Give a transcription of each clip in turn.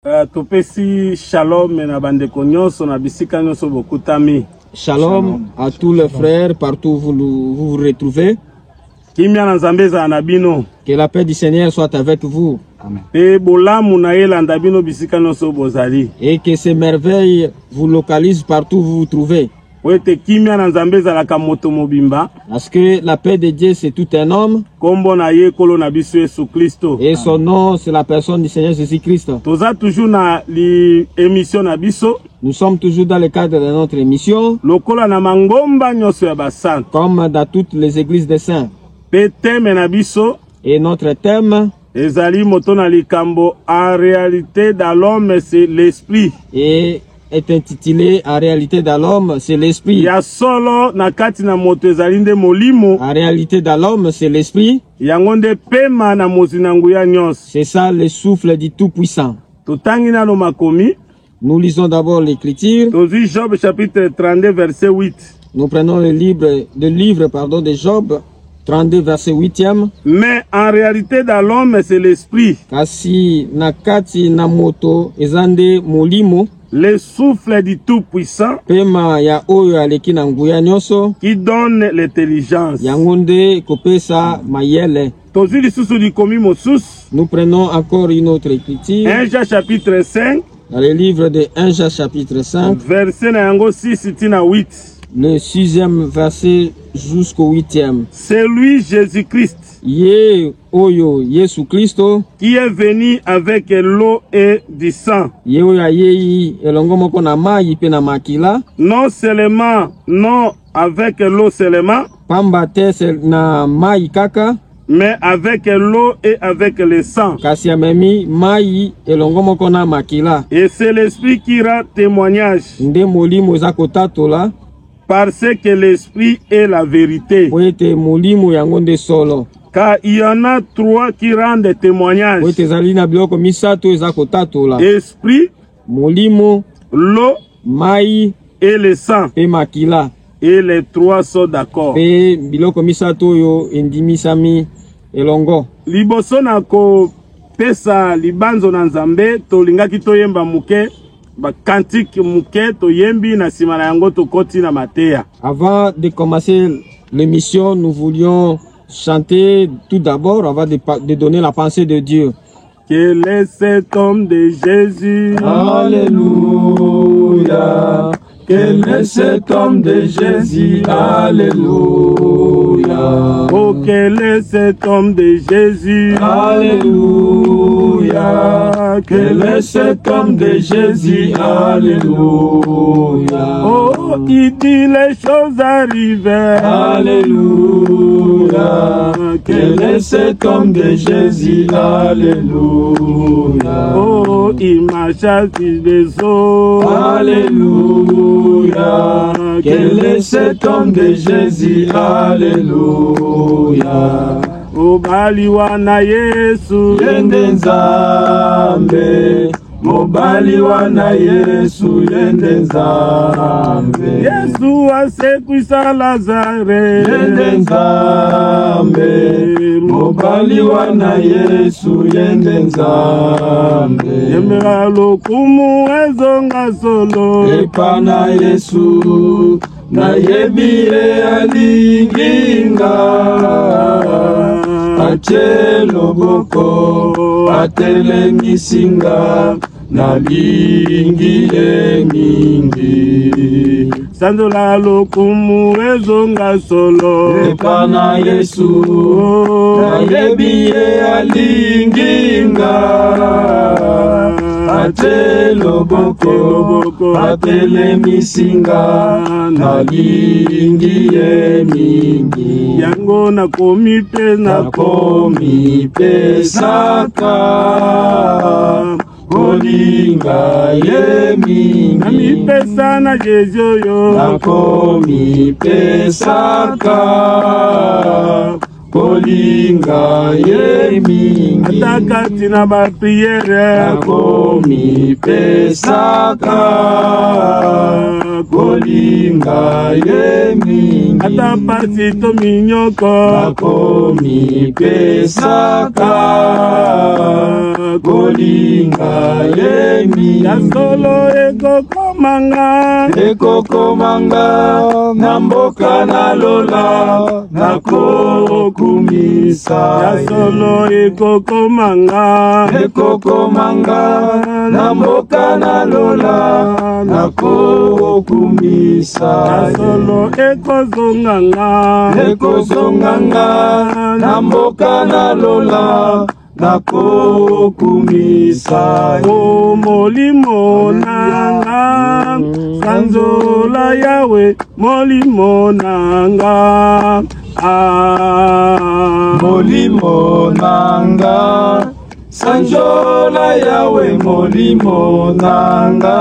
Topesi shalom na bandeko nyonso na bisika nyonso bokutami. Shalom à tous les frères partout où vous vous retrouvez. Kimia na Nzambe za na bino. Que la paix du Seigneur soit avec vous. Amen. Pe bolamu na yelanda bino bisika nyonso bozali. Et que ces merveilles vous localisent partout où vous vous trouvez. Wete kimia na Nzambe za la kamoto mobimba. Parce que la paix de Dieu c'est tout un homme. Kombo na ye kolo na biso Yesu Kristo. Et son nom c'est la personne du Seigneur Jésus-Christ. Toza toujours na li émission na biso. Nous sommes toujours dans le cadre de notre émission. Lokola na mangomba nyonso ya basant. Comme dans toutes les églises des saints. Pe thème na biso. Et notre thème. Ezali moto na likambo, en réalité dans l'homme c'est l'esprit. Et est intitulé en réalité dans l'homme c'est l'esprit. Ya solo na kati na moto ezali nde molimo. En réalité dans l'homme c'est l'esprit. Yango nde pema na mozina nguya nyonso. C'est ça le souffle du Tout-Puissant. Totangi na no makomi. Nous lisons d'abord l'écriture. Tozi Job chapitre 32 verset 8. Nous prenons le livre de Job 32 verset 8e. Mais en réalité dans l'homme c'est l'esprit. Kasi nakati na moto ezande molimo. Le souffle du Tout-Puissant pema ya oyo aleki na nguya nyonso qui donne l'intelligence. Yangonde kopesa mayele. Tozi lisusu likomi mosusu. Nous prenons encore une autre écriture. 1 Jean chapitre 5. Dans le livre de 1 Jean chapitre 5. Verset na yango 6 tina 8. Le 6e verset jusqu'au 8e. C'est lui Jésus-Christ. Ye oyo Yesu Christo. Qui est venu avec l'eau et du sang. Ye oyo yeyi elongo moko na mai pe na makila. Non seulement, non avec l'eau seulement. Pamba te na mai kaka. Mais avec l'eau et avec le sang. Kasi amemi mai elongo moko na makila. Et c'est l'esprit qui rend témoignage. Nde molimo za kotatola. Parce que l'esprit est la vérité. Wete molimo yango nde solo. Car il y en a trois qui rendent témoignage. Wete zalina biloko misato eza kotatola. Esprit, molimo, l'eau, mai et le sang. Pe makila. Et les trois sont d'accord. Pe biloko misato yo endimisami elongo. Liboso na ko pesa libanzo na Nzambe tolingaki toyemba muke ba kantik muke toyembi na sima na yango tokoti na mateya. Avant de commencer l'émission, nous voulions chanter tout d'abord avant de donner la pensée de Dieu. Quel est cet homme de Jésus? Alléluia. Quel est cet homme de Jésus? Alléluia. Oh, quel est cet homme de Jésus? Alléluia. Quel est cet homme de Jésus? Alléluia. Oh, il dit les choses arrivées. Alléluia. Quel est cet homme de Jésus? Alléluia. Oh, il marche sur les eaux. Alléluia. Quel est cet homme de Jésus? Alléluia. Mobaliwa na Yesu yende Nzambe. Mobaliwa na Yesu yende Nzambe. Yesu asekwisa Lazare yende Nzambe. Mobaliwa na Yesu yende Nzambe. Yemera lokumu ezonga solo epana Yesu na yebire alinginga. Ache loboko atelemisinga na lingie mingi. Sandola lokumu ezonga solo epana Yesu na yebire alinginga. Ate loboko atelemisinga na lingie mingi. Yango nakomi pe saka kolinga ye mingi. Nami pesa na Jesu yo nakomi pe saka kolinga ye mingi atakati na bapriere nakomi pesaka kolinga ye mingi ata pasi to minyoko nakomi pesaka kolinga ye mingi ya solo ekokomanga na mboka na lola nakokumisa ya solo ekokomanga na mboka na lola nakokumisa ya solo ekozonganga na mboka na lola nakokumisa o molimo nanga sanzola yawe molimo nanga molimo nanga sanjola yawe molimo nanga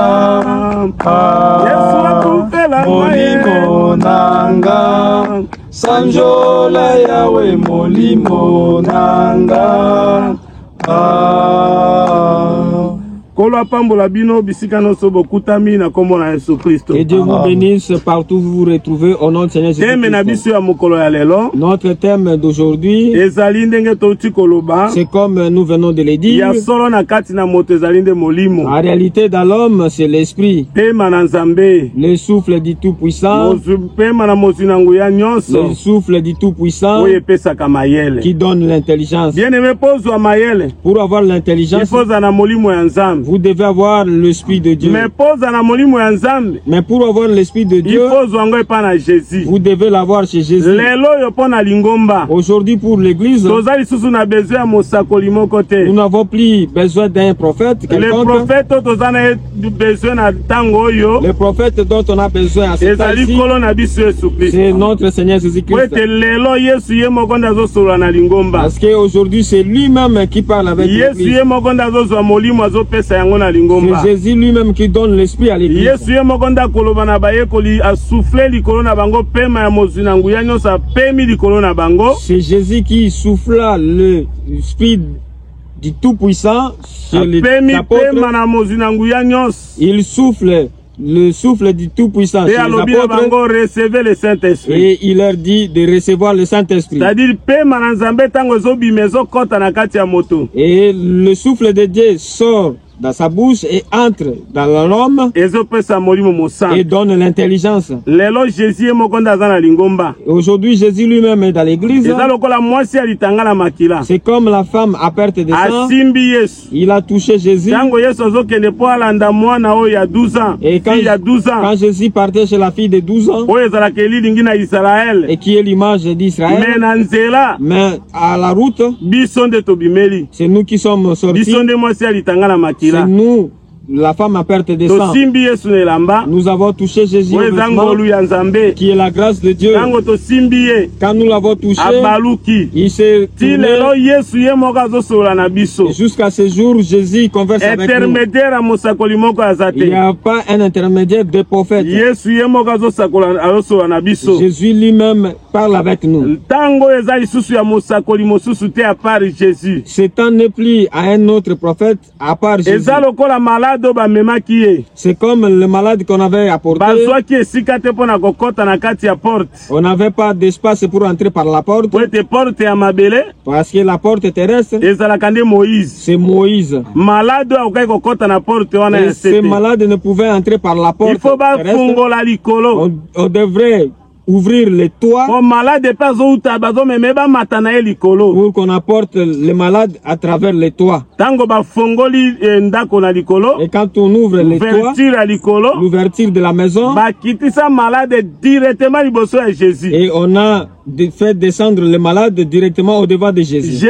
molimo nanga sanjola yawe molimo nanga Kolo apambola bino bisika nyonso bokutami na kombo na Yesu Kristo. Et Dieu vous bénisse partout où vous vous retrouvez au nom de Seigneur Jésus. Thème na biso ya mokolo ya lelo. Notre thème d'aujourd'hui, ezali ndenge touti koloba. c'est comme nous venons de le dire. Ya solo na kati na moto ezali nde molimo. En réalité, dans l'homme, c'est l'esprit. Pema na Nzambe. Le souffle du Tout-Puissant. Pema na moto na nguya nyonso. Le souffle du Tout-Puissant oye pesaka mayele. qui donne l'intelligence. Bien aimé pozwa mayele. Pour avoir l'intelligence, ifoza na molimo ya Nzambe. vous devez avoir l'esprit de Dieu. Mais poza na molimo ya Nzambe. Mais pour avoir l'esprit de Dieu, vous devez l'avoir chez Jésus. Lelo yo pona lingomba. Aujourd'hui pour l'église, tozali susu na besoin ya mosakoli moko te. Nous n'avons plus besoin d'un prophète. Le prophète tozana besoin na tango yo. Le prophète dont on a besoin à ce temps-ci, c'est notre Seigneur Jésus-Christ. Parce qu'aujourd'hui c'est lui-même qui parle avec l'église. C'est Jésus lui-même qui donne l'esprit à l'église. C'est Jésus qui souffla l'esprit du Tout-Puissant sur les apôtres. Il souffle le souffle du Tout-Puissant sur les apôtres et il leur dit de recevoir le Saint-Esprit. Et le souffle de Dieu sort dans sa bouche et entre dans l'homme et donne l'intelligence. Aujourd'hui, Jésus lui-même est dans l'église. C'est comme la femme à perte de sang. Il a touché Jésus. Et quand Jésus partait chez la fille de 12 ans, et qui est l'image d'Israël, mais à la route, c'est nous qui sommes sortis. C'est nous, la femme à perte de sang. Nous avons touché Jésus, qui est la grâce de Dieu. Quand nous l'avons touché, il s'est tourné. Jusqu'à ce jour, Jésus converse avec nous. Il n'y a pas un intermédiaire de prophète. Jésus lui-même parle avec nous. Ce temps n'est plus à un autre prophète à part Jésus. C'est comme le malade qu'on avait apporté. On n'avait pas d'espace pour entrer par la porte. Parce que la porte terrestre, c'est Moïse. Et ce malade ne pouvait entrer par la porte terrestre. On devrait ouvrir les toits pour qu'on apporte les malades à travers les toits. Et quand on ouvre les toits, l'ouverture de la maison, et on a fait descendre les malades directement au devant de Jésus.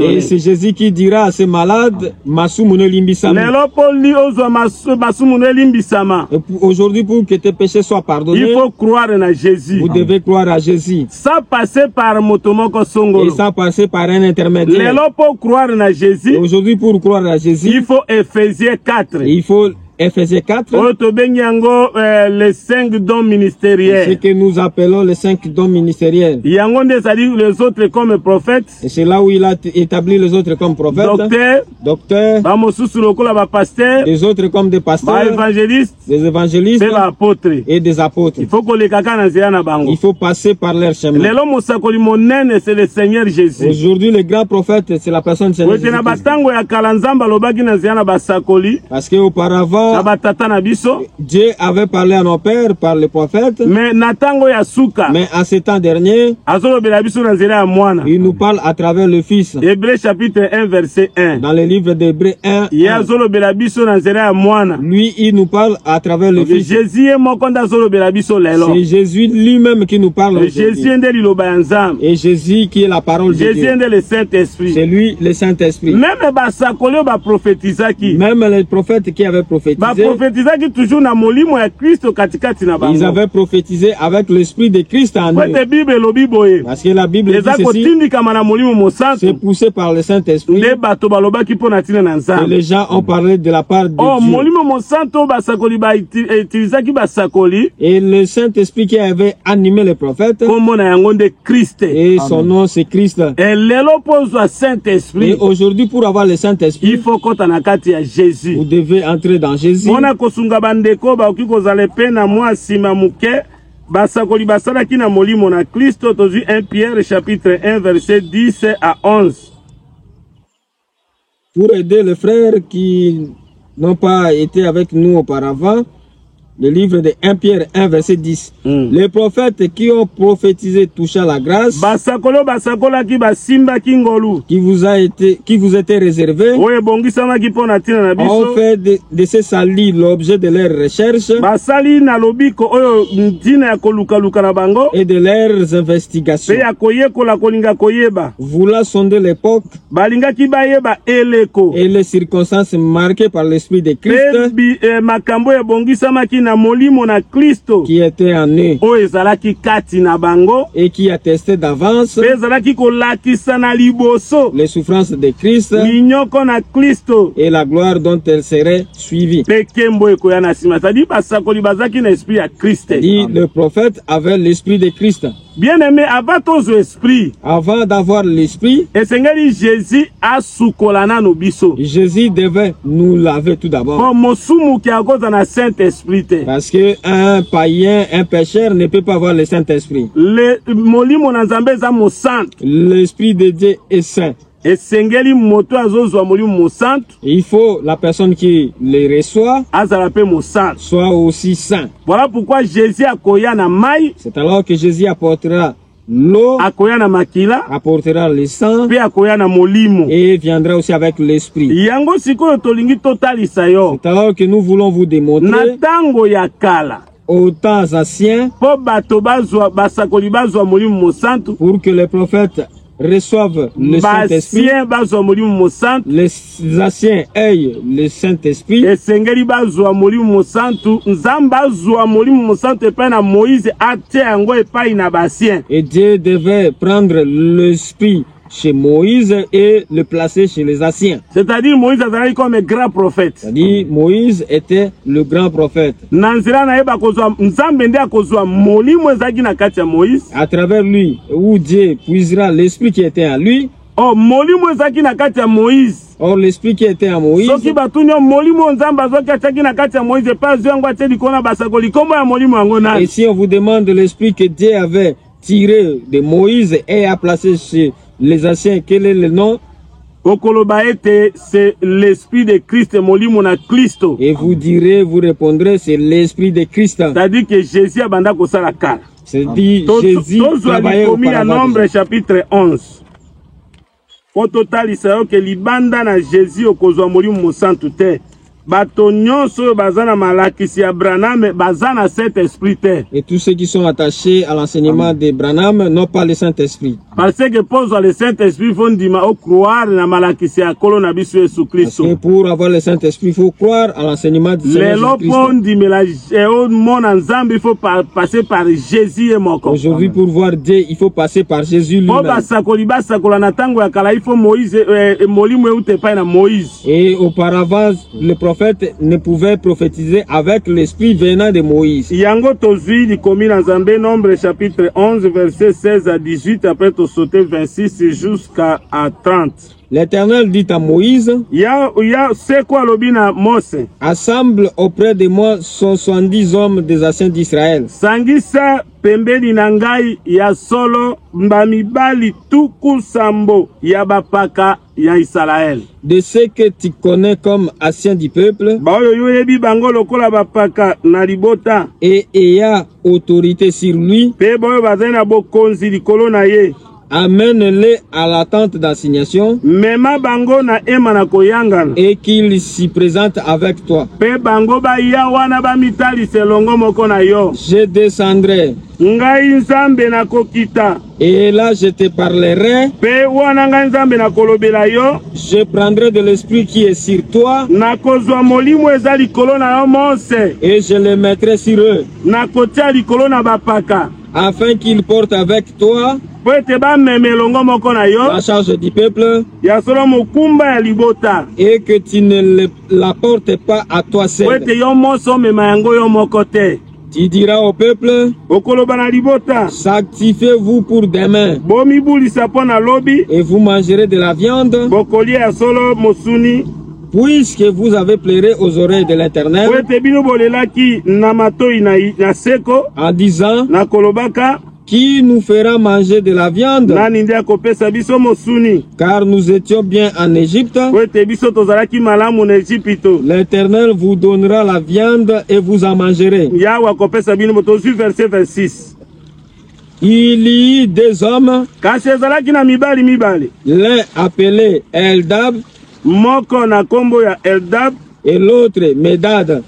Et c'est Jésus qui dira à ces malades, aujourd'hui, pour que tes péchés soient pardonnés, il faut croire en Jésus. Vous devez croire à Jésus. Sans passer par et sans passer par un intermédiaire. Pour croire en Jésus, aujourd'hui, pour croire à Jésus, il faut Éphésiens 4. Il faut Ephésiens 4. Les 5 dons ministériels. Ce que nous appelons les 5 dons ministériels. Les autres comme prophètes. Et c'est là où il a établi les autres comme prophètes. Docteurs. Les autres comme des pasteurs. Des évangélistes. Et des apôtres. Il faut passer par leur chemin. C'est le Seigneur Jésus. Aujourd'hui, le grand prophète, c'est la personne de Seigneur Jésus. Parce qu'auparavant, Dieu avait parlé à nos pères par les prophètes. Mais en ces temps derniers, il nous parle à travers le Fils. Hébreux chapitre 1 verset 1. Dans le livre d'Hébreux 1, lui, il nous parle à travers le Fils. C'est Jésus lui-même qui nous parle. Et Jésus qui est la parole de Dieu. C'est lui le Saint-Esprit. Même les prophètes qui avaient prophétisé, ils avaient prophétisé avec l'Esprit de Christ en eux. Parce que la Bible dit ceci, c'est poussé par le Saint-Esprit. Et les gens ont parlé de la part de Dieu. Et le Saint-Esprit qui avait animé les prophètes, et son nom c'est Christ. Et aujourd'hui, pour avoir le Saint-Esprit, il faut Jésus. Vous devez entrer dans Jésus. Basakoli basalaki na molimo na Kristo tozu 1 Pierre chapitre 1 verset 10 à 11. Pour aider les frères qui n'ont pas été avec nous auparavant, le livre de 1 Pierre 1 verset 10. Les prophètes qui ont prophétisé touchant la grâce qui vous était réservé ont fait de ces salis l'objet de leurs recherches et de leurs investigations. Voulant sonder l'époque et les circonstances marquées par l'Esprit de Christ qui était en eux et qui attestait d'avance les souffrances de Christ et la gloire dont elle serait suivie. Le prophète avait l'Esprit de Christ. Bien aimé, avant d'avoir l'Esprit, Jésus devait nous laver tout d'abord. Parce qu'un païen, un pécheur ne peut pas avoir le Saint-Esprit. L'Esprit de Dieu est saint. Il faut la personne qui le reçoit soit aussi saint. Voilà pourquoi Jésus a koya na mai. C'est alors que Jésus apportera l'eau, apportera le sang et viendra aussi avec l'Esprit. C'est alors que nous voulons vous démontrer aux temps anciens pour que les prophètes reçoivent le Saint-Esprit, les anciens aient le Saint-Esprit, et Dieu devait prendre l'Esprit chez Moïse et le placer chez les anciens. C'est-à-dire Moïse était comme un grand prophète. C'est-à-dire Moïse était le grand prophète. À travers lui, où Dieu puisera l'esprit qui était en lui. Or l'esprit qui était en Moïse. Et si on vous demande l'esprit que Dieu avait tiré de Moïse et a placé chez les anciens, quel est le nom? C'est l'esprit de Christ, et vous direz, vous répondrez, c'est l'esprit de Christ. C'est-à-dire que Jésus a banda kosala kala. C'est-à-dire Jésus travaillait au Nombre chapitre 11. Au total, il s'agit que libanda na Jésus okozwa molimo mosantu te. Et tous ceux qui sont attachés à l'enseignement de Branham n'ont pas le Saint-Esprit. Parce que pour le Saint-Esprit, il faut croire dans et pour avoir le Saint-Esprit, il faut croire à l'enseignement de Jésus-Christ. Il faut passer par Jésus et mon corps. Aujourd'hui, pour voir Dieu, il faut passer par Jésus lui-même. Et auparavant, le prophète prophètes ne pouvaient prophétiser avec l'esprit venant de Moïse. Yango tozui likomi na Nzambe, Nombre chapitre 11 verset 16 à 18, après to sauter 26 jusqu'à 30. L'Éternel dit à Moïse, c'est quoi l'obina Mose? Assemble auprès de moi 70 hommes des anciens d'Israël. Sangisa pembeni nangai ya solo mbamibali tuku sambo ya bapaka ya Israël. De ceux que tu connais comme anciens du peuple, baoyo yoyebi bango lokola bapaka na libota, et ayant autorité sur lui, pe boyo bazali na bokonzi likolo na ye. Amène-les à la tente d'assignation mema bango na ema na koyangana, et qu'ils s'y présentent avec toi. Pe bango ba ya wana ba mitali selongo moko na yo. Je descendrai. Ngai Nzambe na kokita. Et là je te parlerai. Pe wana ngai Nzambe na kolobela yo. Je prendrai de l'esprit qui est sur toi. Na kozwa molimo eza likolo na yo Mose. Et je le mettrai sur eux. Na kotia likolo na bapaka. Afin qu'ils portent avec toi la charge du peuple et que tu ne la portes pas à toi seul. Tu diras au peuple, sanctifiez-vous pour demain et vous mangerez de la viande, puisque vous avez pleuré aux oreilles de l'Éternel en disant, qui nous fera manger de la viande, car nous étions bien en Égypte. L'Éternel vous donnera la viande et vous en mangerez. Il y eut des hommes, l'un appelé Eldab, et l'autre Medad,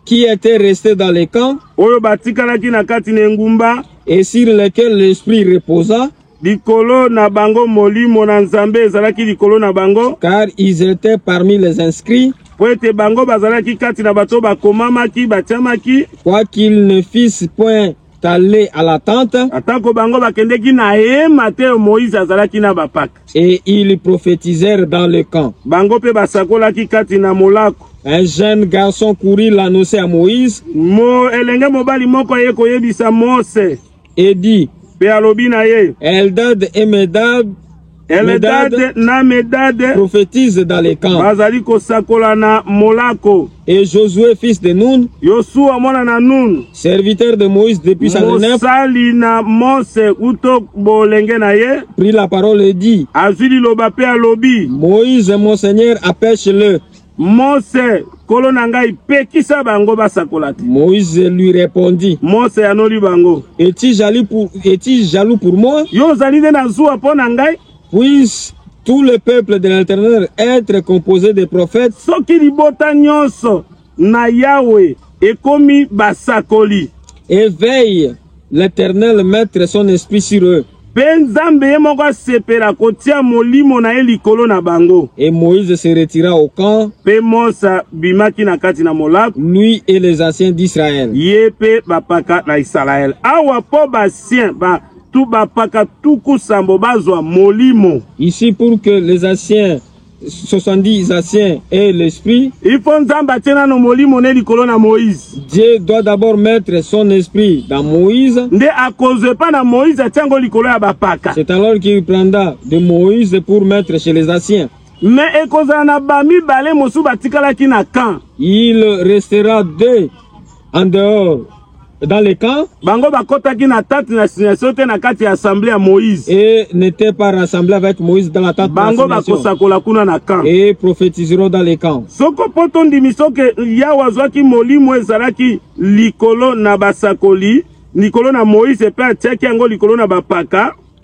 qui étaient restés dans les camps et sur lesquels l'esprit reposa, car ils étaient parmi les inscrits, quoiqu'ils ne fissent point aller à la tente, et ils prophétisèrent dans le camp. Un jeune garçon courut l'annoncer à Moïse et dit, Eldad et Medad prophétisent dans les camps. Et Josué, fils de Nun, serviteur de Moïse depuis sa jeunesse, prit la parole et dit, Moïse, mon Seigneur, empêche-le. Moïse lui répondit, es-tu jaloux pour moi? Puisse tout le peuple de l'Éternel être composé de prophètes? Et veille l'Éternel mettre son esprit sur eux. Et Moïse se retira au camp, lui et les anciens d'Israël. Ici, pour que les anciens, 70 anciens aient l'esprit, Dieu doit d'abord mettre son esprit dans Moïse. C'est alors qu'il prendra de Moïse pour mettre chez les anciens. Il restera deux en dehors dans les camps et n'étaient pas rassemblés avec Moïse dans la tente d'assignation et prophétiseront dans les camps.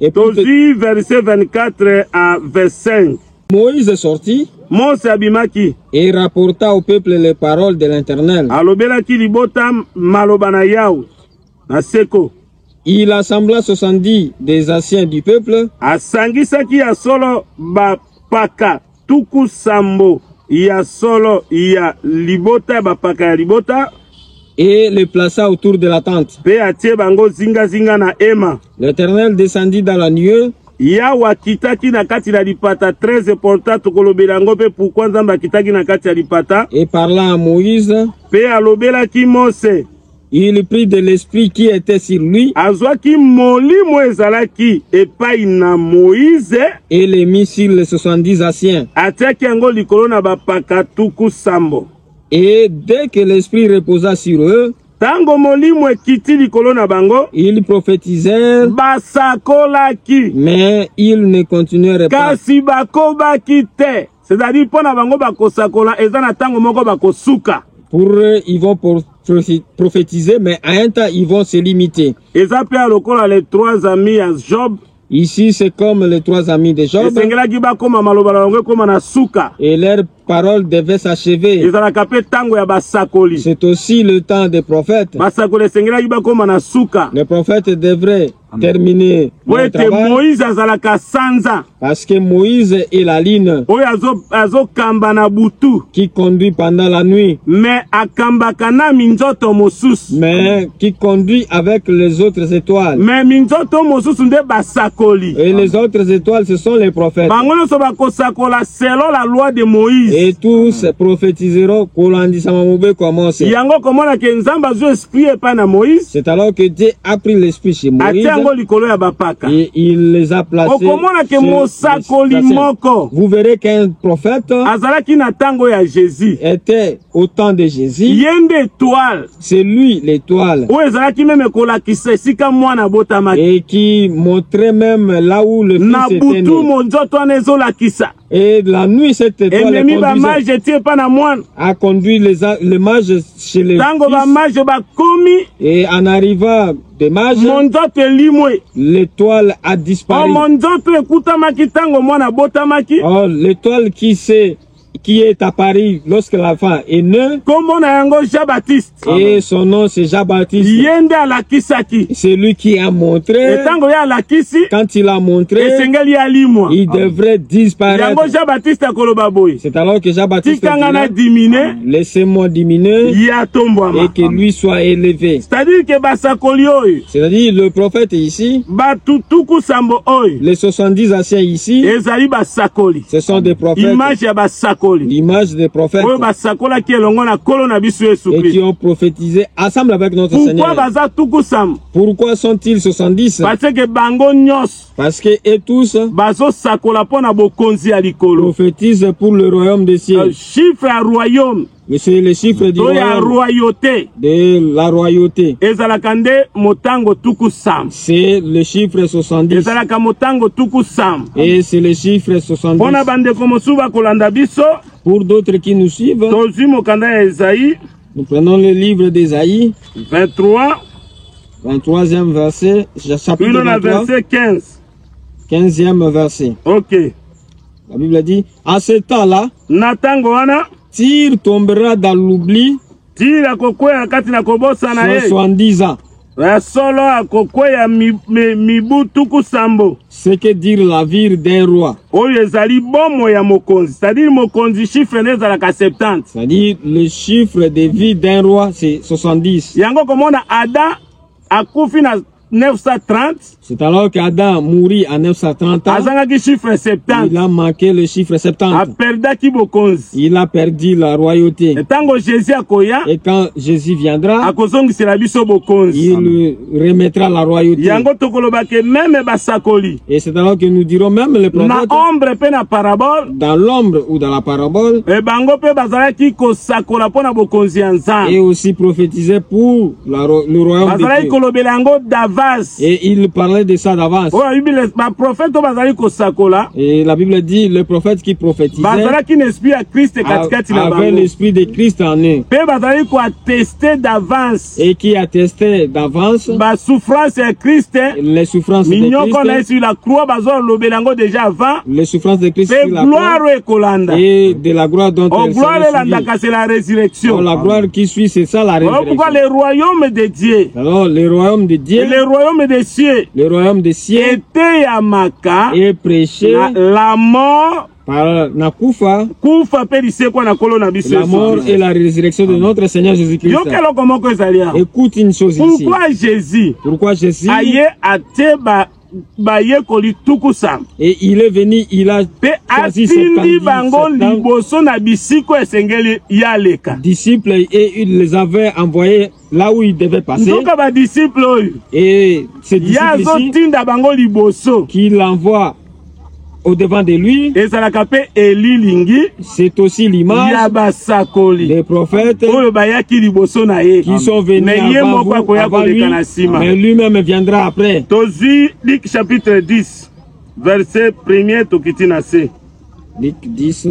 Et verset 24 à 25. Moïse sortit et rapporta au peuple les paroles de l'Éternel. Il assembla 70 des anciens du peuple et les plaça autour de la tente. L'Éternel descendit dans la nuée Yawa kitaki na kati la lipata très important tokolobela ngo pe pourquoi Nzambe kitaki na kati la lipata. Et parlant à Moïse, pe alobela ki Mose, il prit de l'esprit qui était sur lui. Azwaki molimo ezalaki epai na Moïse et les mit sur les 70 anciens. Atiaki yango likolo na bapaka tuku sambo. Et dès que l'esprit reposa sur eux, tango molimo ekiti likolo na bango, ils prophétisèrent, basakolaki, mais ils ne continuèrent pas. Kasi bakobaki te. C'est-à-dire pona bango bakosakola eza na tango moko bakosuka. Pour eux, ils vont prophétiser, mais à un temps, ils vont se limiter. Eza pe lokola les 3 amis à Job. Ici, c'est comme les 3 amis de Job. Et leurs paroles devaient s'achever. C'est aussi le temps des prophètes. Les prophètes devraient terminer le travail. Parce que Moïse est la ligne qui conduit pendant la nuit. Mais qui conduit avec les autres étoiles. Et les autres étoiles, ce sont les prophètes. Selon la loi de Moïse. Et tous prophétiseront c'est alors que Dieu a pris l'esprit chez Moïse. Et il les a placés. Vous verrez qu'un prophète était au temps de Jésus. C'est lui l'étoile. Et qui montrait même là où le fils était né. Et la nuit, cette étoile a conduit les mages chez les fils. Et en arrivant des mages, l'étoile a disparu. Oh, l'étoile qui est apparu lorsque l'enfant est né. Et son nom c'est Jean-Baptiste. C'est lui qui a montré. Quand il a montré, il devrait disparaître. C'est alors que Jean-Baptiste dit, laissez-moi diminuer et que lui soit élevé. C'est-à-dire le prophète ici, les 70 anciens ici, ce sont des prophètes. L'image des prophètes et qui ont prophétisé ensemble avec notre Seigneur. Pourquoi sont-ils 70? Parce que et tous prophétisent pour le royaume des cieux. Chiffre à royaume. C'est le chiffre du royauté. De la royauté. C'est le chiffre 70. Et c'est le chiffre 70. Pour d'autres qui nous suivent, nous prenons le livre d'Ésaïe. 23e verset, chapitre 23. Verset 15. 15e verset. Ok. La Bible dit, à ce temps-là, Tyr tombera dans l'oubli 70 ans. C'est que dire la vie d'un roi. C'est-à-dire le chiffre de vie d'un roi, c'est 70. 930. C'est alors qu'Adam mourit en 930 ans. Il a manqué le chiffre 70. Il a perdu la royauté. Et quand Jésus viendra, il remettra la royauté. Et c'est alors que nous dirons même les prophètes, dans l'ombre ou dans la parabole, et aussi prophétiser pour le royaume de Dieu. Et il parlait de ça d'avance. Et la Bible dit le prophète qui prophétisait avait l'esprit de Christ en eux. Et qui attestait d'avance les souffrances de Christ. Les souffrances de Christ et de la gloire dont elle sera. La gloire qui suit, c'est ça la résurrection. Alors le royaume de Dieu, le royaume des cieux est prêché la mort par Nakufa, la mort et la résurrection de notre Seigneur Jésus-Christ. Écoute une chose ici. Pourquoi Jésus bayekoli tukusam. Et il est venu, il a choisi 70 disciples et il les avait envoyés là où ils devaient passer. Et ces disciples ici, qu'il envoie au devant de lui, c'est aussi l'image des prophètes qui sont venus avant lui, mais lui-même viendra après. Luc chapitre 10, verset 1er tokitina C. Luc 10.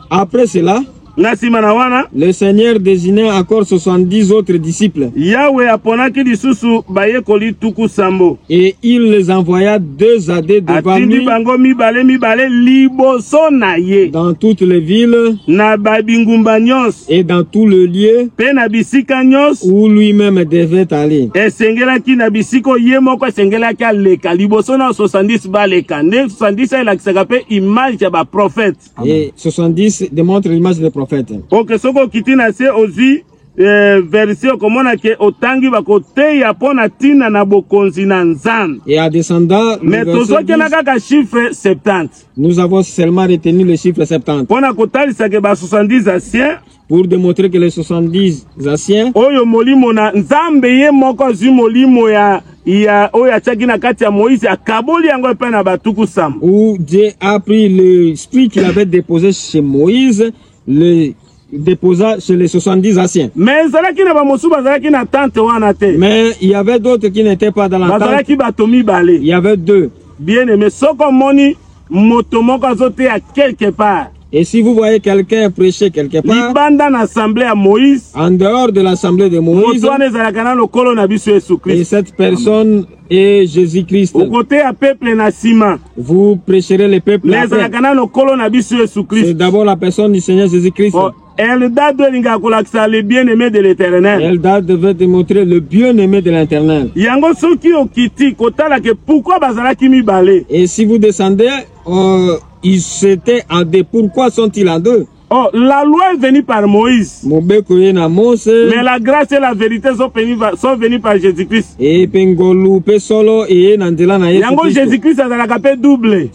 Après cela, le Seigneur désignait encore 70 autres disciples. Et il les envoya 2 à 2 devant lui dans toutes les villes et dans tout le lieu où lui-même devait aller. Et 70 démontre l'image des prophètes. Ok, soko kitina se ozi verset komona ke otangi bakote ya pona tina na bokonzi na nzambe. Et en descendant, mais tozoki na kaka chiffre 70. Nous avons seulement retenu le chiffre 70. Pona kotalisa ke ba 70 anciens, pour démontrer que les 70 anciens, oyo molimo na nzambe ye moko zu molimo ya oya chaki na kati ya Moïse akaboli yango epa na batuku sam. Où Dieu a pris l'esprit qu'il avait déposé chez Moïse, le déposa chez les 70 anciens. Mais il y avait d'autres qui n'étaient pas dans la tente. Il y avait 2. Bien aimé, sokomoni motomoko azote à quelque part. Et si vous voyez quelqu'un prêcher quelque part, en dehors de l'assemblée de Moïse, et cette personne est Jésus-Christ, vous prêcherez le peuple après. C'est d'abord la personne du Seigneur Jésus-Christ. Eldad devait démontrer le bien-aimé de l'Éternel. Et si vous descendez, ils étaient en 2. Pourquoi sont-ils en 2? Oh, la loi est venue par Moïse. Mais la grâce et la vérité sont venues par Jésus-Christ. Jésus-Christ a double.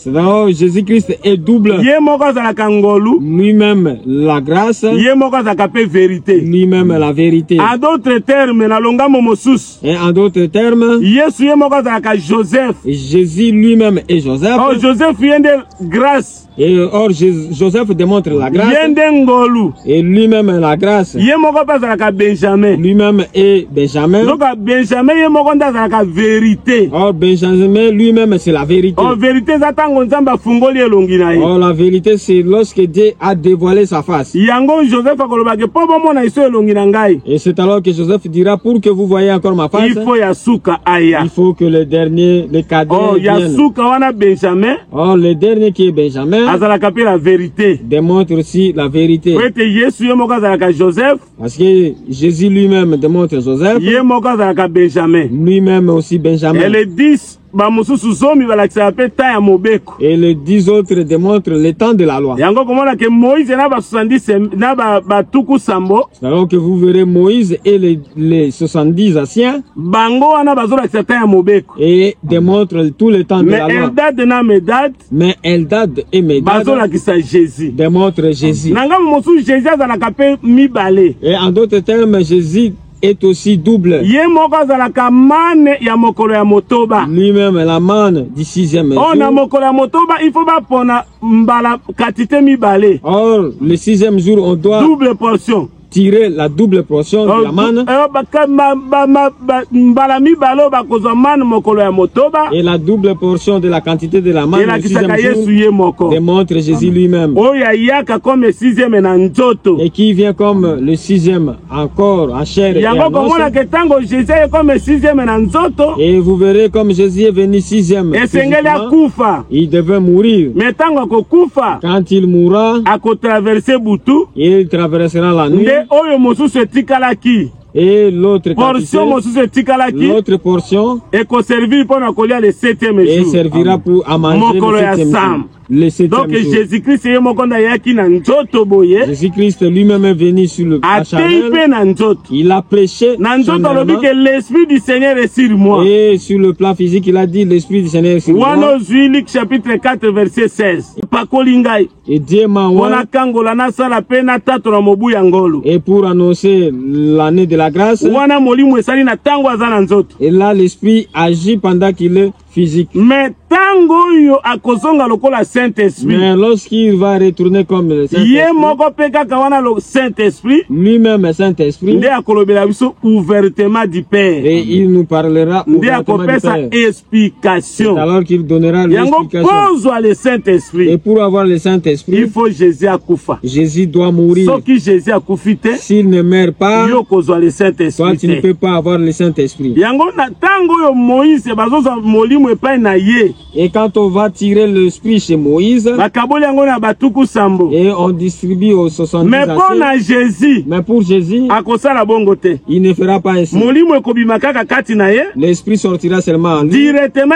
Jésus-Christ est double. Lui-même la grâce. Vérité. Lui-même la vérité. En d'autres termes, et en d'autres termes, Joseph. Jésus lui-même est Joseph. Oh, Joseph vient de grâce. Et or, Joseph démontre la grâce. Et lui-même la grâce. Lui-même est Benjamin. Or, Benjamin lui-même c'est la vérité. Or, la vérité c'est lorsque Dieu a dévoilé sa face. Et c'est alors que Joseph dira, pour que vous voyez encore ma face, il faut que le dernier, le cadet vienne. Or, le dernier qui est Benjamin la vérité. Démontre aussi la vérité. Parce que Jésus lui-même démontre Joseph. Lui-même aussi Benjamin. Et les 10 et les 10 autres démontrent le temps de la loi. Alors que vous verrez Moïse et les 70 anciens et démontrent tout le temps de la loi. Mais Eldad et Medad démontrent Jésus. Et en d'autres termes, Jésus est aussi double. Lui-même la manne du 6e jour. Or, le 6e jour, on doit double portion. Tirer la double portion de la manne. Et la double portion de la quantité de la manne le 6e jour démontre Jésus lui-même. Et qui vient comme le 6e encore en chair et en os. Et vous verrez comme Jésus est venu 6e. Il devait mourir. Quand il mourra, il traversera la nuit. Et l'autre portion et servira pour à manger le 7e jour. Donc Jésus-Christ Jésus-Christ lui-même est venu sur le charnel. Il a prêché l'esprit du Seigneur est sur moi. Et sur le plan physique, il a dit l'esprit du Seigneur est sur moi. Luc chapitre 4 verset 16. Et Dieu m'a envoyé. Et pour annoncer l'année de la grâce. Et là l'esprit agit pendant qu'il est physique. Mais lorsqu'il va retourner comme le Saint-Esprit, lui-même est Saint-Esprit, ouvertement du Père. Et il nous parlera ouvertement du Père. Explication. Alors qu'il donnera l'explication. Et pour avoir le Saint-Esprit, il faut Jésus à Koufa. Jésus doit mourir. S'il ne meurt pas, toi tu ne peux pas avoir le Saint-Esprit. Et quand on va tirer l'esprit chez Moïse, et on distribue aux 70 Jésus, mais pour Jésus, il ne fera pas ainsi. L'esprit sortira seulement en lui. Directement,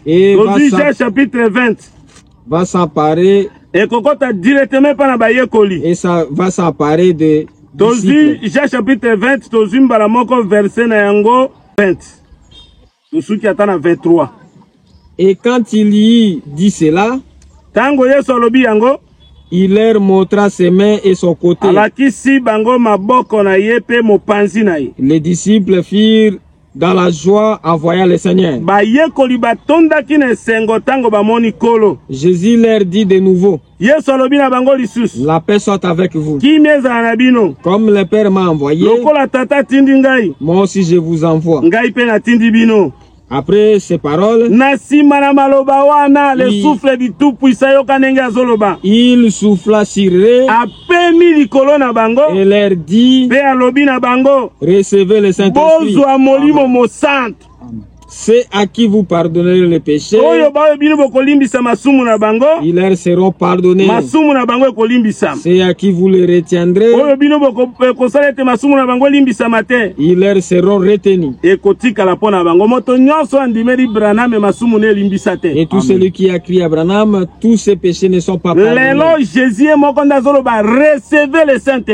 et chapitre 20 va s'emparer. Et ça va s'emparer de Jean chapitre 20, verset 20. 23. Et quand il y dit cela, il leur montra ses mains et son côté. Les disciples firent dans la joie en voyant le Seigneur. Jésus leur dit de nouveau, la paix soit avec vous. Comme le Père m'a envoyé, moi aussi je vous envoie. Après ces paroles, le souffle du Tout-Puissant il souffla sur eux et leur dit, recevez le Saint-Esprit. C'est à qui vous pardonnerez le péché, ils leur seront pardonnés. C'est à qui vous les retiendrez, ils leur seront retenus. Et tout celui qui a crié à Branham, tous ses péchés ne sont pas pardonnés.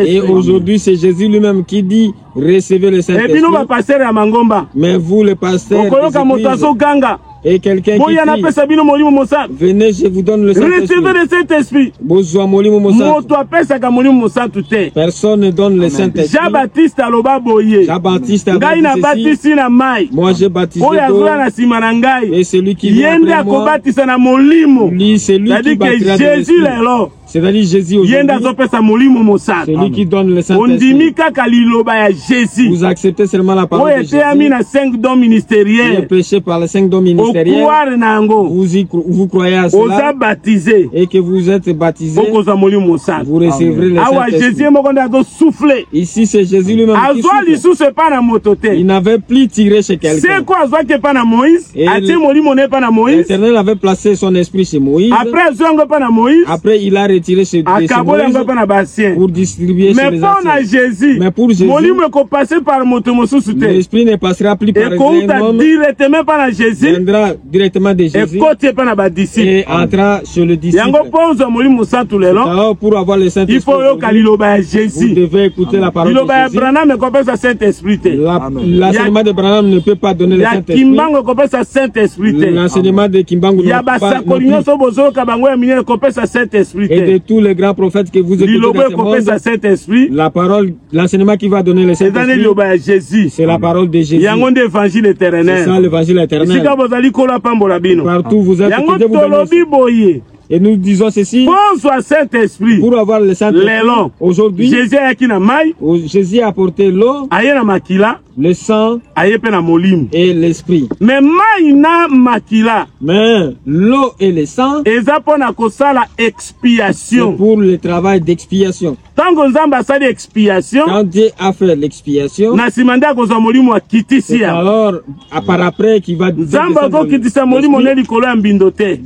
Et aujourd'hui c'est Jésus lui-même qui dit, recevez le Saint-Esprit. Mais vous le pasteur, et quelqu'un qui dit, venez, je vous donne le Saint-Esprit. Personne ne donne le Saint-Esprit. Jean-Baptiste a baptisé. Moi j'ai baptisé d'eau. Et celui qui vient après moi, lui c'est lui qui baptisera de l'Esprit. C'est-à-dire Jésus aujourd'hui, celui qui donne le Saint-Esprit. Vous acceptez seulement la parole de Jésus. Il est prêché par les 5 dons ministériels. Vous croyez à cela et que vous êtes baptisé, vous recevrez le Saint-Esprit. Ici c'est Jésus lui-même qui souffle. Il n'avait plus tiré chez quelqu'un. L'Éternel avait placé son esprit chez Moïse. Après il a retiré chez Moïse pour distribuer chez les anciens. Mais pour Jésus, l'esprit ne passera plus par un homme, viendra directement de Jésus et entra chez le disciple. Alors pour avoir le Saint-Esprit, vous devez écouter la parole de Jésus. L'enseignement de Branham ne peut pas donner le Saint-Esprit. L'enseignement de Kimbangu ne peut pas non plus. Et de tous les grands prophètes que vous écoutez dans ce monde, la parole, l'enseignement qui va donner le Saint-Esprit, c'est la parole de Jésus. C'est ça l'évangile éternel. Partout vous êtes, et nous disons ceci, pour avoir le Saint-Esprit. Aujourd'hui, Jésus a apporté l'eau le sang et l'esprit. Mais maïna makila. Mais l'eau et le sang, expiation. C'est pour le travail d'expiation. Quand Dieu a fait l'expiation, c'est alors par après qui va descendre.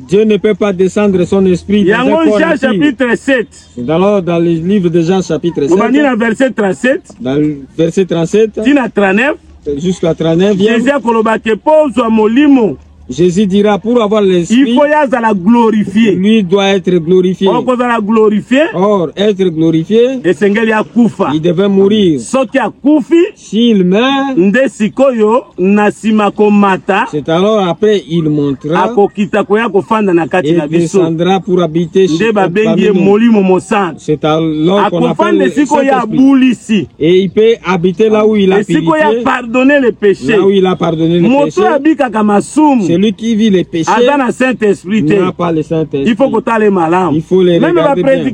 Dieu ne peut pas descendre son esprit dans un corps. Jean chapitre 7. Alors dans le livre de Jean chapitre 7, verset 37, dans le verset 37 jusqu'à 39, Jésus dira pour avoir l'esprit, lui doit être glorifié. Or, être glorifié, il devait mourir. S'il meurt, c'est alors après il montera et descendra pour habiter chez nous. C'est alors qu'on appelle le Saint-Esprit. Et il peut habiter là où il a purifié, là où il a pardonné les péchés. Celui qui vit les péchés n'a pas le Saint-Esprit. Il faut les regarder bien.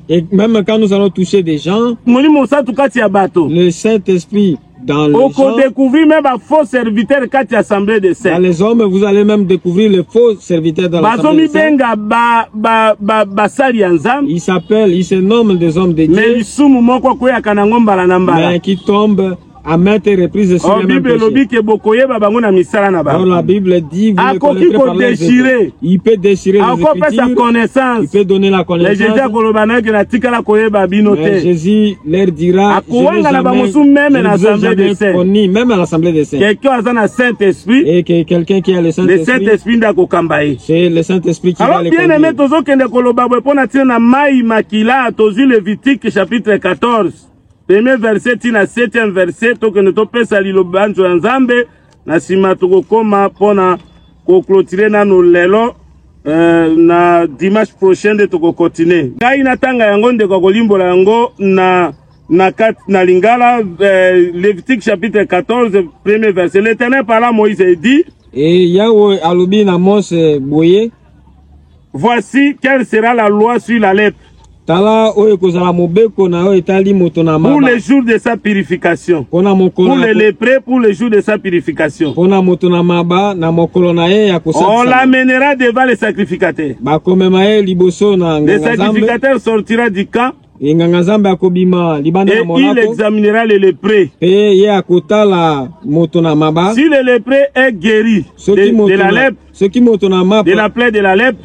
Et même quand nous allons toucher des gens, le Saint-Esprit dans les gens, dans les hommes, vous allez même découvrir les faux serviteurs dans l'Assemblée des saints. Ils se nomment des hommes de Dieu, mais qui tombent à maintes reprises sur les mêmes péchés. Alors la Bible dit, vous le connaîtrez par les œuvres. Il peut déchirer les Écritures, il peut donner la connaissance. Mais Jésus leur dira, je n'ai jamais connu, même à l'Assemblée des saints. Et que quelqu'un qui a le Saint-Esprit, c'est le Saint-Esprit qui va les Lévitique chapitre 14. Premier verset tina 7e verset to que ne topesa lilobanjo nzambe na sima tokokoma pona ko clôturer na no lelo na dimanche prochain de toko continuer. Ngai natanga yango ndeko kolimbola yango na lingala Lévitique chapitre 14 premier verset. L'Éternel parla à Moïse et dit, et Yahweh alobi na Mose boye, voici quelle sera la loi sur la lèpre. Pour les jours de sa purification. Pour les lépreux, pour les jours de sa purification. On l'amènera devant les sacrificateurs. Le sacrificateur sortira du camp. Et il examinera les lépreux. Si le lépreux est guéri de la lèpre, de la plaie de la lèpre,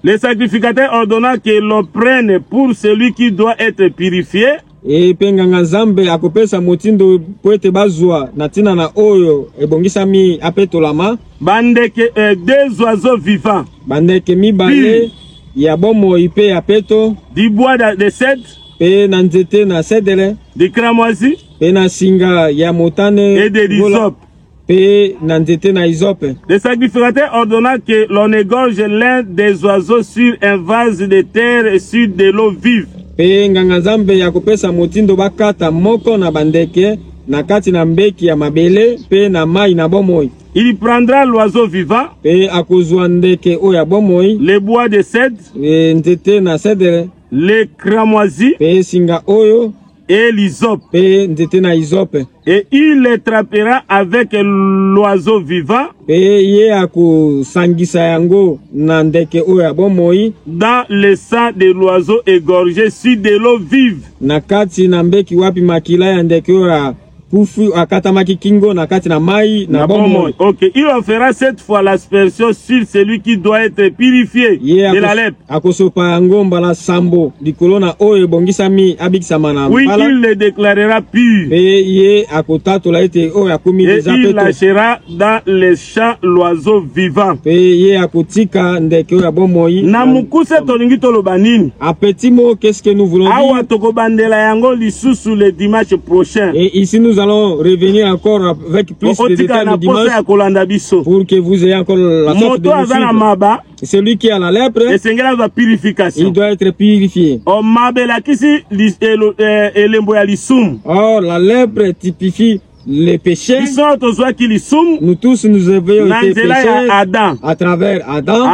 le sacrificateur ordonna que l'on prenne pour celui qui doit être purifié et nganga-nzambe akopesa motindo po ete bazwa na tina na oyo ebongisami apetolama bandeke deux oiseaux vivants, bandeke mibale ya bomo ipe apeto, du bois de cèdre pe na nzete na cèdre, du cramoisi pe na singa ya motane et de l'hysope. Le sacrificateur ordonna que l'on égorge l'un des oiseaux sur un vase de terre et sur de l'eau vive. Il prendra l'oiseau vivant, les bois de cèdre, les cramoisis et l'hysope. Et il les trappera avec l'oiseau vivant dans le sang de l'oiseau égorgé sur de l'eau vive. Ok, il en fera cette fois l'aspersion sur celui qui doit être purifié de la lèpre. Oui, il le déclarera pur. Et il lâchera dans les champs l'oiseau vivant. Un petit mot, qu'est-ce que nous voulons dire? Et ici nous allons revenir encore avec plus de détails le dimanche pour que vous ayez encore la sorte de nous suivre. Celui qui a la lèpre, il doit être purifié. Or, la lèpre typifie les péchés. Nous tous nous avions été péchés à travers Adam.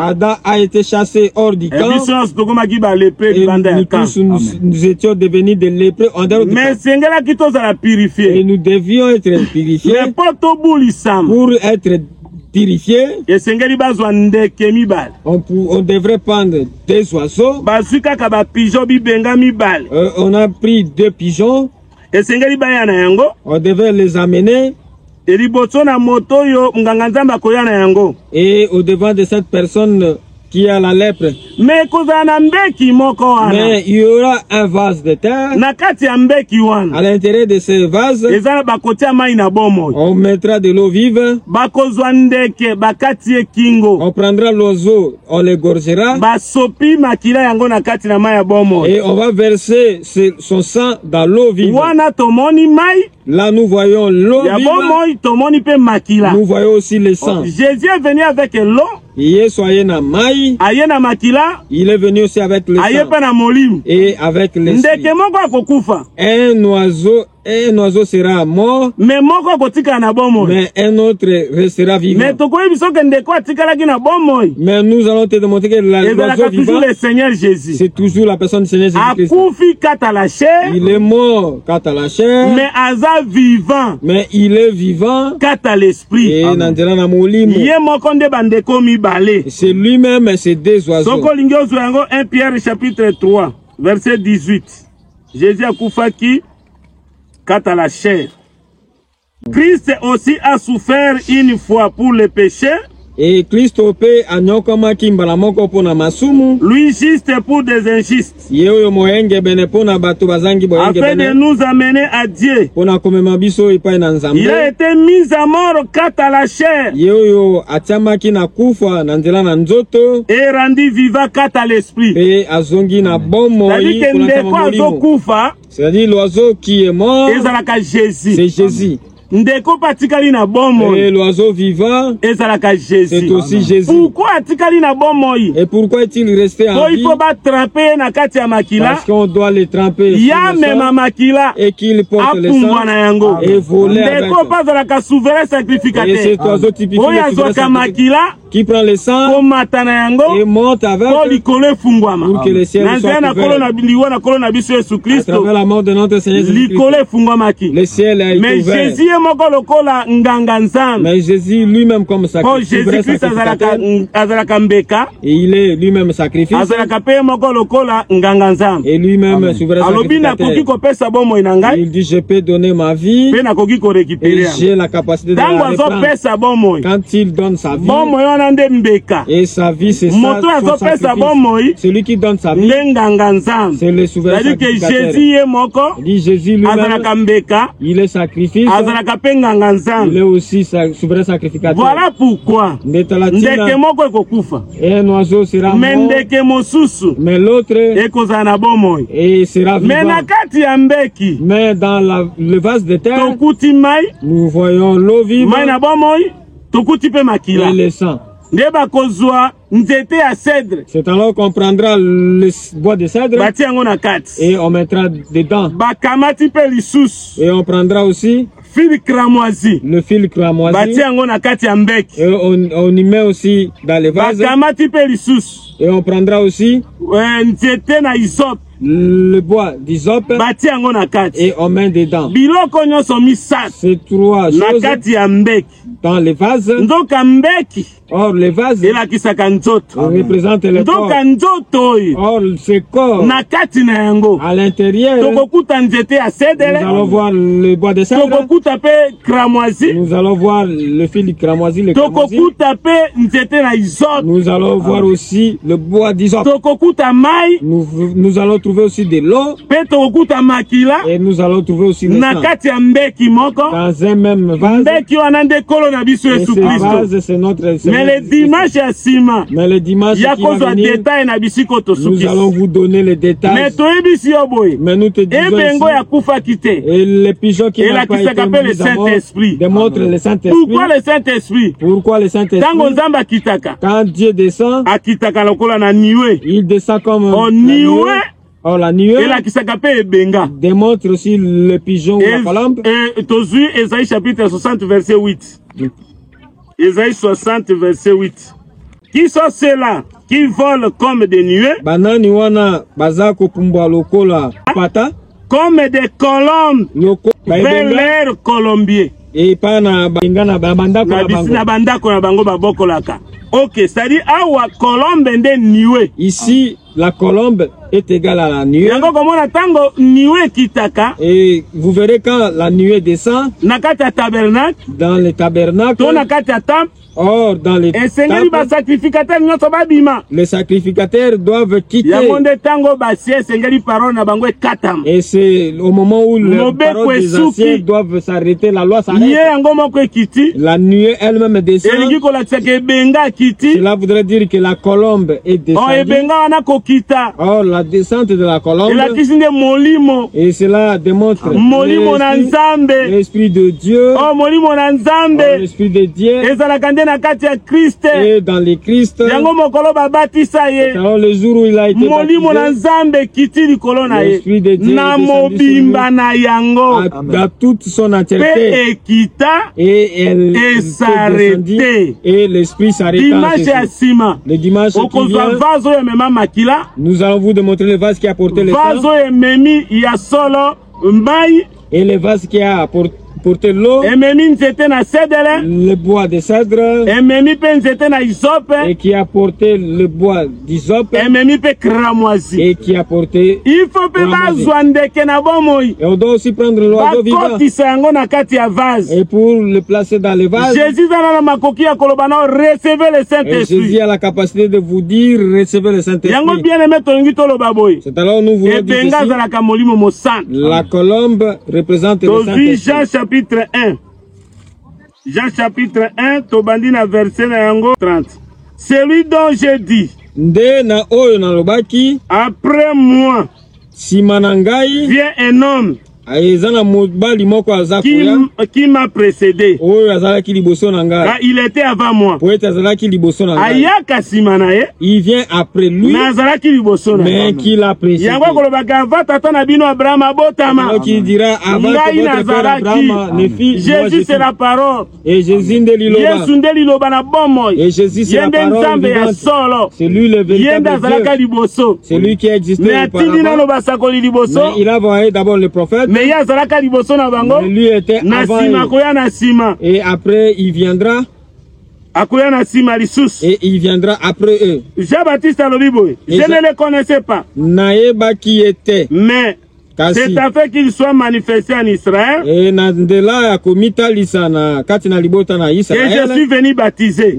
Adam a été chassé hors du camp. Et nous tous nous étions devenus des lépreux en dehors du camp. Et nous devions être purifiés. Pour être purifié, on devrait prendre des oiseaux. On a pris 2 pigeons. On devait les amener. Et au devant de cette personne qui a la lèpre. Mais il y aura un vase de terre. À l'intérieur de ce vase, on mettra de l'eau vive. On prendra l'oiseau, on l'égorgera. Et on va verser son sang dans l'eau vive. Là, nous voyons l'eau vive. Nous voyons aussi le sang. Jésus est venu avec l'eau. Il est venu aussi avec le sang et avec l'esprit. Un oiseau sera mort, mais un autre restera vivant. Mais nous allons te démontrer que l'oiseau vivant, c'est toujours la personne du Seigneur Jésus-Christ. Il est mort quant à la chair, mais il est vivant quant à l'esprit. Et c'est lui-même et ses 2 oiseaux. 1 Pierre chapitre 3, verset 18. Jésus a koufaki quant à la chair. Christ aussi a souffert une fois pour le péché. Et Christ ope anyokoma kimbala moko pona masumu. Lui juste pour des injustes. Yeyo moyenge bene pona bato bazangi boyenge bene. Afin de nous amener à Dieu. Pona komema biso ipai na Nzambe. Il a été mis à mort quant à la chair. Yeyo atiamaki na kufa na nzela na nzoto. Et rendu vivant quant à l'esprit. Et azongi na bomoi pona molimo. C'est-à-dire l'oiseau qui est mort. C'est Jésus. Et l'oiseau vivant, c'est aussi Jésus. Pourquoi et pourquoi est-il resté en vie? Parce qu'on doit les tremper et qu'il porte le sang et voler avec. Et cet oiseau typique qui prend le sang et monte avec pour que le ciel soit couvert. À travers la mort de notre Seigneur Jésus-Christ, le ciel est ouvert. Mais Jésus lui-même comme sacrificateur, et il est lui-même sacrifice, et lui-même souverain sacrificateur. Il dit je peux donner ma vie et j'ai la capacité de la reprendre. Quand il donne sa vie, et sa vie c'est ça, son sacrifice. Celui qui donne sa vie, c'est le souverain sacrificateur. Il dit Jésus lui-même, il est sacrifice. Il est aussi souverain sacrificateur. Voilà pourquoi et un oiseau sera mort, mais l'autre et sera vivant. Mais dans le vase de terre, nous voyons l'eau vive et le sang. C'est alors qu'on prendra le bois de cèdre et on mettra dedans. Et on prendra aussi le fil cramoisi et on y met aussi dans les vases. Et on prendra aussi le bois d'hysope et on met dedans. Ces 3 choses dans les vases. Or les vases représentent le corps. Or ce corps à l'intérieur, nous allons voir le bois de cèdre. Nous allons voir le fil cramoisi, le cramoisi. Nous allons voir aussi le bois d'hysope. Nous allons trouver aussi de l'eau. Et nous allons trouver aussi le sang dans un même vase. Et ce vase, c'est notre Seigneur. Mais le dimanche qui va venir, nous allons vous donner les détails. Mais nous te disons ici, et les pigeons qui n'ont pas été mis à mort démontrent le Saint-Esprit. Pourquoi le Saint-Esprit? Pourquoi le Saint-Esprit? Quand Dieu descend, il descend comme un nuée. Or la nuée démontre aussi le pigeon ou la colombe. Et Tozui, Ésaïe chapitre 60 verset 8. Ésaïe 60 verset 8. Qui sont ceux-là qui volent comme des nuées? Comme des colombes vers l'air colombier. Ok, c'est-à-dire awa colombe nde niwe. Ici, la colombe est égale à la nuée. Et vous verrez quand la nuée descend dans les tabernacles. Or, dans les les sacrificateurs doivent quitter. Et c'est au moment où les paroles des anciens doivent s'arrêter, la loi s'arrête. La nuée elle-même descend. Cela voudrait dire que la colombe est descendue. Or, la descente de la colombe, et cela démontre l'esprit de Dieu, l'esprit de Dieu, et dans les Christ, alors le jour où il a été baptisé, l'esprit de Dieu dans toute son entièreté, et elle s'arrêtait, et l'esprit s'arrêta. Le dimanche qui vient, nous allons vous démontrer le vase qui a porté le sang, et le vase qui a porté l'eau, le bois de cèdre, et qui a porté le bois d'hysope, et qui a porté cramoisi. Et on doit aussi prendre l'oiseau vivant et pour le placer dans le vase. Et Jésus a la capacité de vous dire recevez le Saint-Esprit. C'est alors nous voulons dire ceci. La colombe représente le Saint-Esprit. Chapitre 1. Jean chapitre 1, Tobandina verset 30. Celui dont j'ai dit, après moi, vient un homme qui m'a précédé. Il était avant moi. Il vient après lui, mais qui l'a précédé. Qui dira avant que votre père Abraham ne fit, Jésus c'est la parole. Et Jésus c'est la parole vivante. C'est lui le véritable Dieu. C'est lui qui a existé auparavant. Mais il a envoyé d'abord le prophète. Mais lui était avant eux. Et après il viendra. Et il viendra après eux. Jean-Baptiste Alobiboy, je ne le connaissais pas. Naïba qui était. Mais c'est afin qu'il soit manifesté en Israël. Et je suis venu baptiser.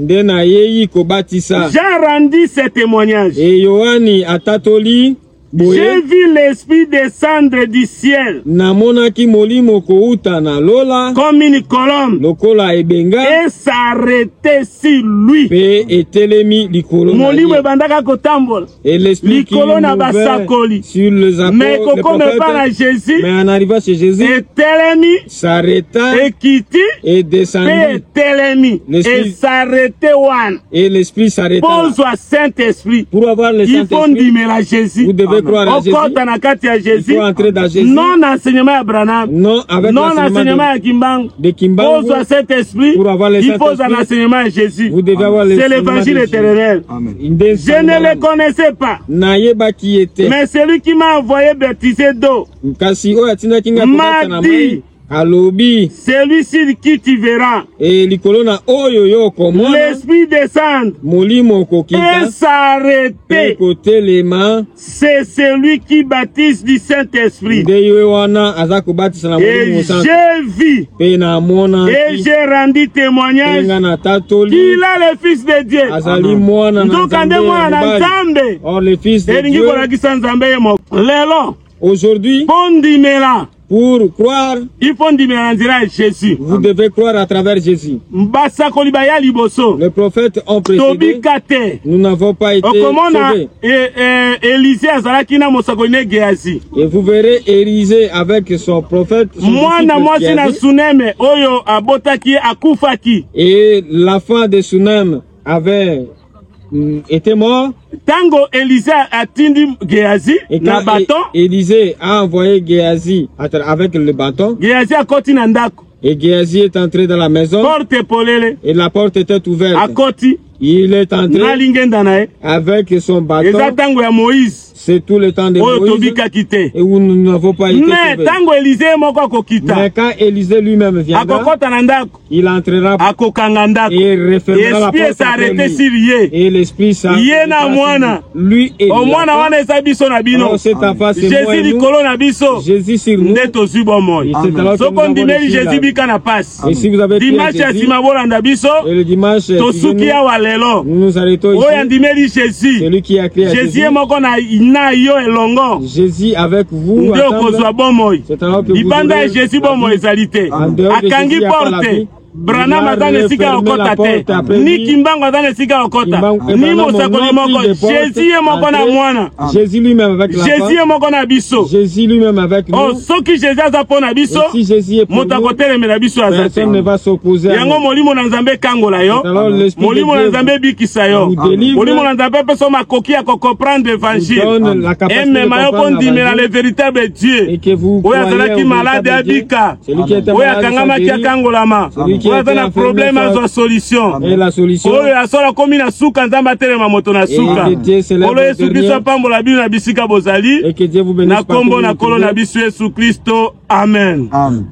J'ai rendu ce témoignage. Et Yohani atatoli. J'ai vu l'esprit descendre du ciel comme une colombe et s'arrêter sur lui. Et l'esprit qui mouvait sur les apôtres, mais en arrivant chez Jésus, s'arrêta et descendit. Et l'esprit s'arrêta. Pour avoir le Saint-Esprit, vous devez croire à Jésus. Il faut entrer dans Jésus. Non enseignement à Branham. Non avec l'enseignement à Kimbangu. De Kimbangu. Pour avoir le Saint-Esprit. Il faut un enseignement à Jésus. Vous devez avoir le C'est l'évangile éternel. Je ne le connaissais pas. Mais celui qui m'a envoyé baptiser d'eau m'a dit, celui-ci qui tu verras, l'esprit descend et s'arrêter. C'est celui qui baptise du Saint-Esprit. Et j'ai vu et j'ai rendu témoignage qu'il a le Fils de Dieu. Donc or le Fils de Dieu. Aujourd'hui, pour croire, Jésus. Vous devez croire à travers Jésus. Le prophète ont précédé. Nous n'avons pas été sauvés. Et vous verrez Élisée avec son prophète. Et l'enfant de Sunem avait était mort. Tango Élisée a tindi Géasi na bâton. Élisée a envoyé Géasi avec le bâton. Géasi a koti na ndako. Et Géasi est entré dans la maison. Porte polele. Et la porte était ouverte. A koti. Il est entré avec son bâton. C'est tout le temps de Moïse. Et où nous n'avons pas été sauvés. Mais quand Élisée lui-même viendra, il entrera et refermera la porte après lui. Et l'esprit s'arrêtera. Lui et alors cet enfant, c'est moi et nous. Jésus sur nous. Et c'est alors que nous avons le et si vous avez pris Jésus, et le dimanche, nous nous arrêtons ici. Celui qui a créé Jésus. Jésus avec vous. C'est alors que vous aurez Jésus akangi porte. Branham atane sika okota te. Ni kimbango atane sika okota. Ni mosakoli moko. Jésus est moko na mwana. Jésus lui-même avec la Jésus est moko na biso. Jésus lui-même avec nous. Oh, soki Jésus aza pona biso. Si Jésus est pour nous, personne ne va s'opposer à nous. Yango molimo na Nzambe kangola yo. Molimo na Nzambe bikisa yo. Molimo na Nzambe peso makoki ya comprendre l'évangile. Et même yo pondimela le véritable Dieu. Oya zalaki malade abika. Oya kangama kia kangolama. Oya zana problème azo solution. Et la solution. Oya sola komi na suka Nzamba telema moto na suka. Olo Yesu Kristo pambola bino na bisika bozali. Et que Dieu vous bénisse. Na kombo na kolo na biso Yesu Kristo. Amen. Amen.